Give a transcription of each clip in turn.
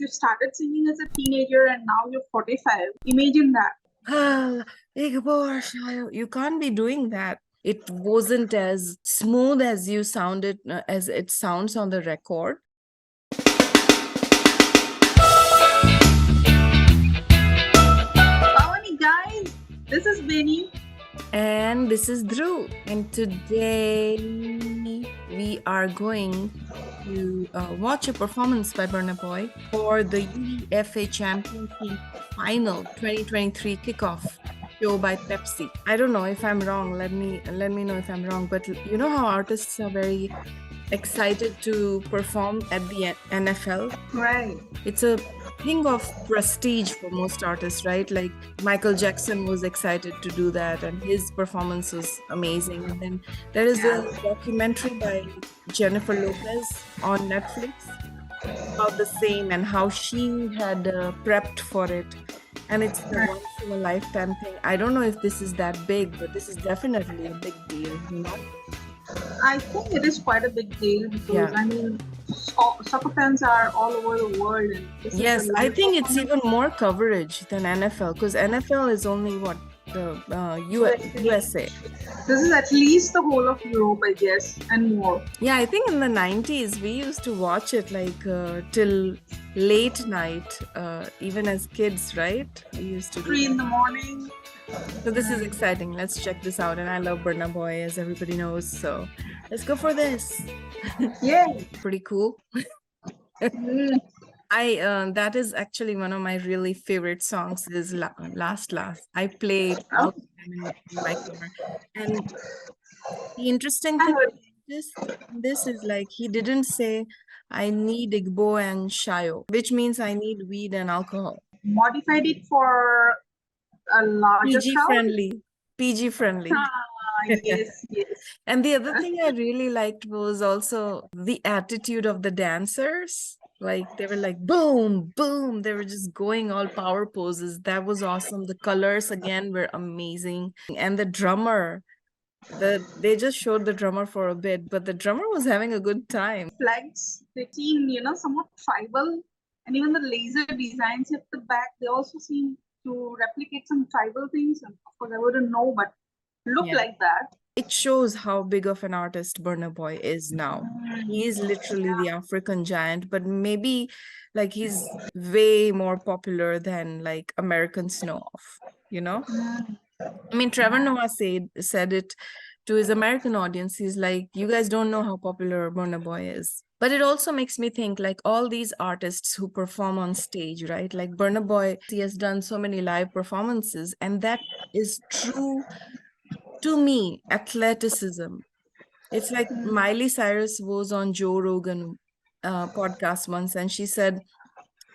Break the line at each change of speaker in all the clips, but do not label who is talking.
you started singing as a teenager and now you're 45, imagine that.
You can't be doing that. It wasn't as smooth as you sounded, as it sounds on the record.
Howdy guys, this is Beni.
And this is Dhru. And today we are going to watch a performance by Burna Boy for the UEFA Championship Final 2023 kickoff show by Pepsi. I don't know if I'm wrong. Let me know if I'm wrong. But you know how artists are very excited to perform at the NFL?
Right.
It's a thing of prestige for most artists, right? Like Michael Jackson was excited to do that and his performance was amazing. And then there is a documentary by Jennifer Lopez on Netflix about the same and how she had prepped for it. And it's a once in a lifetime thing. I don't know if this is that big, but this is definitely a big deal, you know?
I think it is quite a big deal because I mean, soccer fans are all over the world. And
yes, I think it's even more coverage than NFL because NFL is only what the USA.
This is at least the whole of Europe, I guess, and more.
Yeah, I think in the 90s we used to watch it like till late night, even as kids, right? We used to
3 in the morning.
So this is exciting. Let's check this out. And I love Burna Boy, as everybody knows. So let's go for this.
Yeah.
Pretty cool. That is actually one of my really favorite songs is Last. I played all the time in my car. And the interesting thing this is like he didn't say I need Igbo and Shayo, which means I need weed and alcohol.
Modified it for a larger
PG friendly.
Yes.
And the other thing I really liked was also the attitude of the dancers. Like they were like boom, boom. They were just going all power poses. That was awesome. The colors again were amazing. And the drummer, they just showed the drummer for a bit, but the drummer was having a good time.
Flags, they seem, somewhat tribal, and even the laser designs at the back, they also seem to replicate some tribal things. And of course, I wouldn't know, but look like that.
It shows how big of an artist Burna Boy is now. He is literally the African giant, but maybe like he's way more popular than like Americans know of, you know? I mean, Trevor Noah said it to his American audience. He's like, you guys don't know how popular Burna Boy is. But it also makes me think like all these artists who perform on stage, right? Like Burna Boy, he has done so many live performances, and that is true to me, athleticism. It's like Miley Cyrus was on Joe Rogan podcast once, and she said,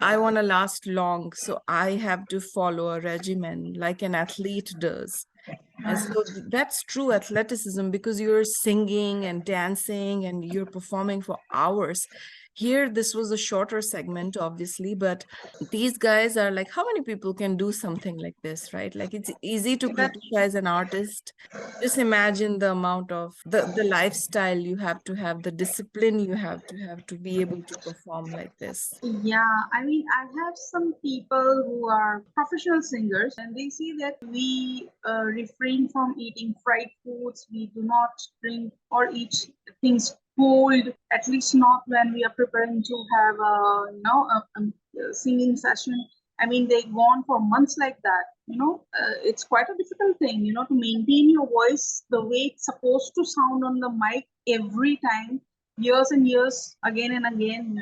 I want to last long, so I have to follow a regimen like an athlete does. And so that's true athleticism because you're singing and dancing and you're performing for hours. Here, this was a shorter segment, obviously, but these guys are like, how many people can do something like this, right? Like it's easy to criticize an artist. Just imagine the amount of the lifestyle you have, the discipline you have to be able to perform like this.
Yeah, I mean, I have some people who are professional singers and they say that we refrain from eating fried foods. We do not drink or eat things cold, at least not when we are preparing to have a singing session. I mean, they go on for months like that. It's quite a difficult thing, to maintain your voice the way it's supposed to sound on the mic every time, years and years, again and again.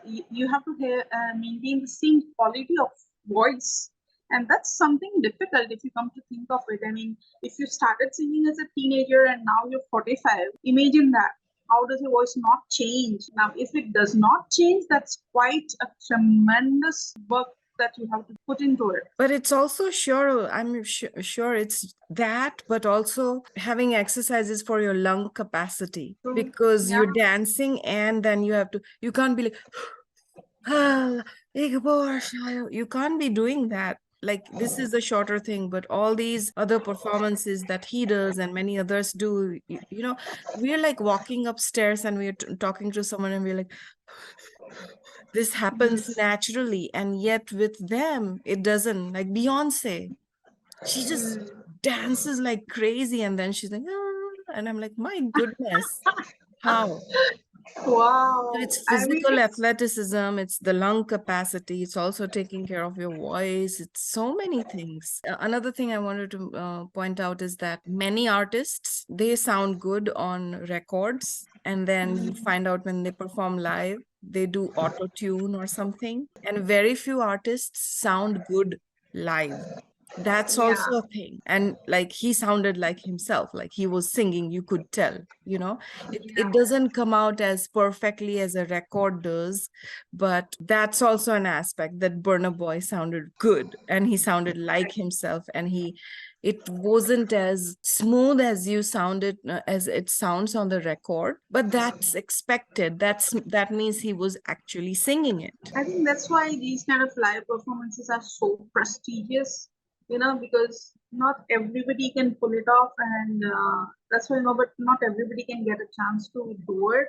You have to maintain the same quality of voice. And that's something difficult if you come to think of it. I mean, if you started singing as a teenager and now you're 45, imagine that. How does your voice not change? Now, if it does not change, that's quite a tremendous work that you have to put into it.
But it's also I'm sure it's that, but also having exercises for your lung capacity because you're dancing and then you can't be like, you can't be doing that. Like this is a shorter thing, but all these other performances that he does and many others do, we're like walking upstairs and we're talking to someone and we're like, This happens naturally, and yet with them, it doesn't. Like Beyonce, she just dances like crazy, and then she's like, "Ah," and I'm like, my goodness, how? So
Wow.
it's
I mean,
physical athleticism, it's the lung capacity, it's also taking care of your voice, it's so many things. Another thing I wanted to point out is that many artists, they sound good on records, and then you find out when they perform live, they do auto tune or something. And very few artists sound good live. That's
yeah,
also a thing. And like he sounded like himself, like he was singing, you could tell, you know. It
yeah.
doesn't come out as perfectly as a record does, but that's also an aspect that Burna Boy sounded good and he sounded like himself, and it wasn't as smooth as you sounded as it sounds on the record, but that's expected. That means he was actually singing it.
I think that's why these kind of live performances are so prestigious, because not everybody can pull it off, and that's why, but not everybody can get a chance to do it,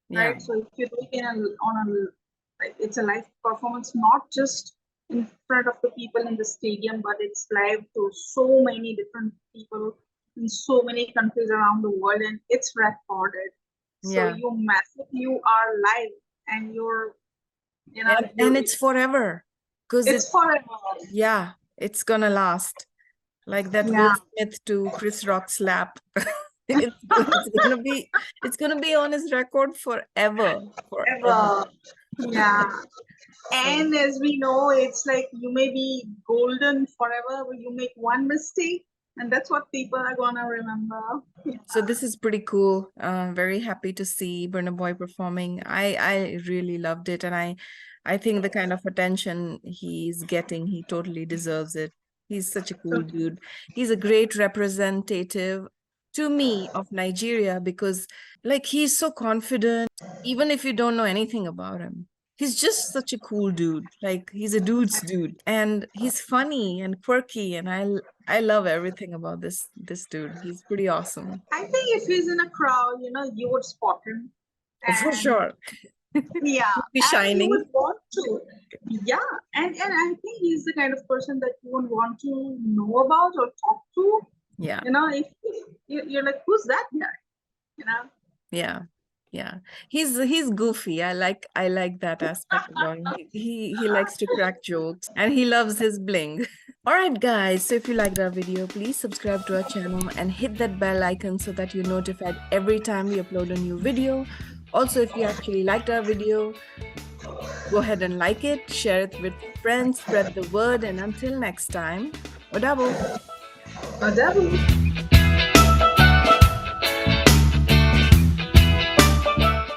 Yeah.
right? So if you do it like it's a live performance, not just in front of the people in the stadium, but it's live to so many different people in so many countries around the world, and it's recorded. So
Yeah.
you are live, and
And it's forever, because
it's forever.
yeah, it's gonna last. Like that Will
Yeah,
Smith to Chris Rock slap. It's gonna be on his record forever. Forever.
ever. Yeah.
So
And as we know, it's like you may be golden forever, but you make one mistake, and that's what people are gonna remember.
so this is pretty cool. Very happy to see Burna Boy performing. I really loved it, and I think the kind of attention he's getting, he totally deserves it. He's such a cool dude. He's a great representative to me of Nigeria, because like he's so confident, even if you don't know anything about him. He's just such a cool dude. Like he's a dude's dude, and he's funny and quirky, and I love everything about this dude. He's pretty awesome.
I think if he's in a crowd, you would spot him,
For
and
sure.
yeah,
He'd be
and you
shining.
would want to. Yeah, and I think he's the kind of person that you would want to know about or talk to.
Yeah.
If you're like, who's that guy?
Yeah. Yeah. He's goofy. I like that aspect about him. He likes to crack jokes, and he loves his bling. All right, guys. So if you liked our video, please subscribe to our channel and hit that bell icon so that you're notified every time we upload a new video. Also, if you actually liked our video, go ahead and like it, share it with friends, spread the word, and until next time, Odabo.
Adabu.